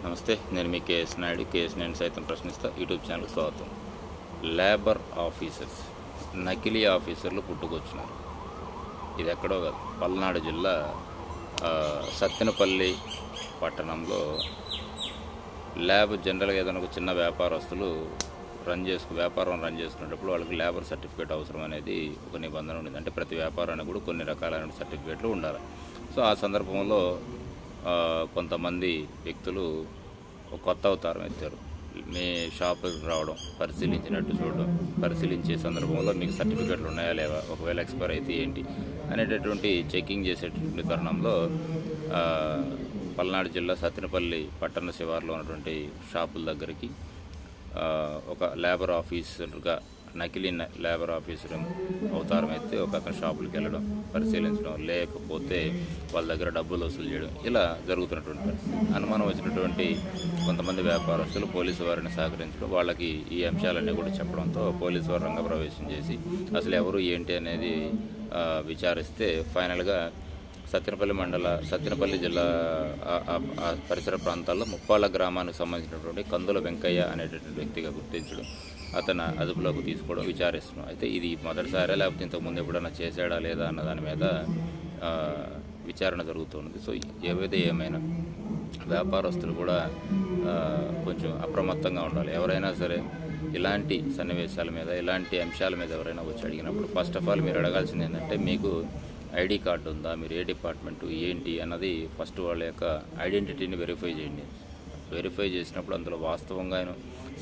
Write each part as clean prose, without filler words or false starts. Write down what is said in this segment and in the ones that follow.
నమస్తే, నేను మీ KS Naidu. KS నేను సైతం ప్రశ్నిస్తా యూట్యూబ్ ఛానల్కి స్వాగతం. లేబర్ ఆఫీసర్స్, నకిలీ ఆఫీసర్లు పుట్టుకొచ్చినారు. ఇది ఎక్కడో కాదు, పల్నాడు జిల్లా సత్తెనపల్లి పట్టణంలో జనరల్గా ఏదైనా ఒక చిన్న వ్యాపారస్తులు వ్యాపారం రన్ చేసుకునేటప్పుడు వాళ్ళకి లేబర్ సర్టిఫికేట్ అవసరం అనేది ఒక నిబంధన ఉంది. అంటే ప్రతి వ్యాపారానికి కూడా కొన్ని రకాలైన సర్టిఫికేట్లు ఉండాలి. సో ఆ సందర్భంలో కొంతమంది వ్యక్తులు ఒక కొత్త అవతారం ఎత్తారు. మీ షాపుకి రావడం, పరిశీలించినట్టు చూడడం, పరిశీలించే సందర్భంలో మీకు సర్టిఫికేట్లు ఉన్నాయా లేవా, ఒకవేళ ఎక్స్పైర్ అయితే ఏంటి అనేటటువంటి చెకింగ్ చేసేటటువంటి తరుణంలో పల్నాడు జిల్లా సత్తెనపల్లి పట్టణ శివారులో ఉన్నటువంటి షాపుల దగ్గరికి ఒక లేబర్ ఆఫీసర్గా నకిలీ లేబర్ ఆఫీసర్ అవతారం అయితే ఒక అతను షాపులకు వెళ్ళడం, పరిశీలించడం, లేకపోతే వాళ్ళ దగ్గర డబ్బులు వసూలు చేయడం, ఇలా జరుగుతున్నటువంటి పరిస్థితి. అనుమానం వచ్చినటువంటి కొంతమంది వ్యాపారస్తులు పోలీసు వారిని సహకరించడం, వాళ్ళకి ఈ అంశాలన్నీ కూడా చెప్పడంతో పోలీసు వారు రంగప్రవేశం చేసి అసలు ఎవరు ఏంటి అనేది విచారిస్తే ఫైనల్గా సత్తెనపల్లి జిల్లా పరిసర ప్రాంతాల్లో ముప్పాళ్ళ గ్రామానికి సంబంధించినటువంటి కందుల వెంకయ్య అనేటటువంటి వ్యక్తిగా గుర్తించడం, అతను అదుపులోకి తీసుకోవడం, విచారిస్తున్నాం. అయితే ఇది మొదటిసారి లేకపోతే ఇంతకుముందు ఎప్పుడైనా చేశాడా లేదా అన్న దాని మీద విచారణ జరుగుతుంది. సో ఏమైనా వ్యాపారస్తులు కూడా కొంచెం అప్రమత్తంగా ఉండాలి. ఎవరైనా సరే ఇలాంటి సన్నివేశాల మీద, ఇలాంటి అంశాల మీద ఎవరైనా వచ్చి అడిగినప్పుడు ఫస్ట్ ఆఫ్ ఆల్ మీరు అడగాల్సింది ఏంటంటే, మీకు ఐడి కార్డు ఉందా, మీరు ఏ డిపార్ట్మెంటు ఏంటి అన్నది ఫస్ట్ వాళ్ళ యొక్క ఐడెంటిటీని వెరిఫై చేయండి. వెరిఫై చేసినప్పుడు అందులో వాస్తవంగా ఆయన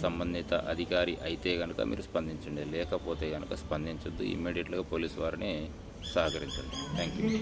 సంబంధిత అధికారి అయితే కనుక మీరు స్పందించండి, లేకపోతే కనుక స్పందించొద్దు. ఇమ్మీడియట్గా పోలీసు వారిని సహకరించండి. Thank you.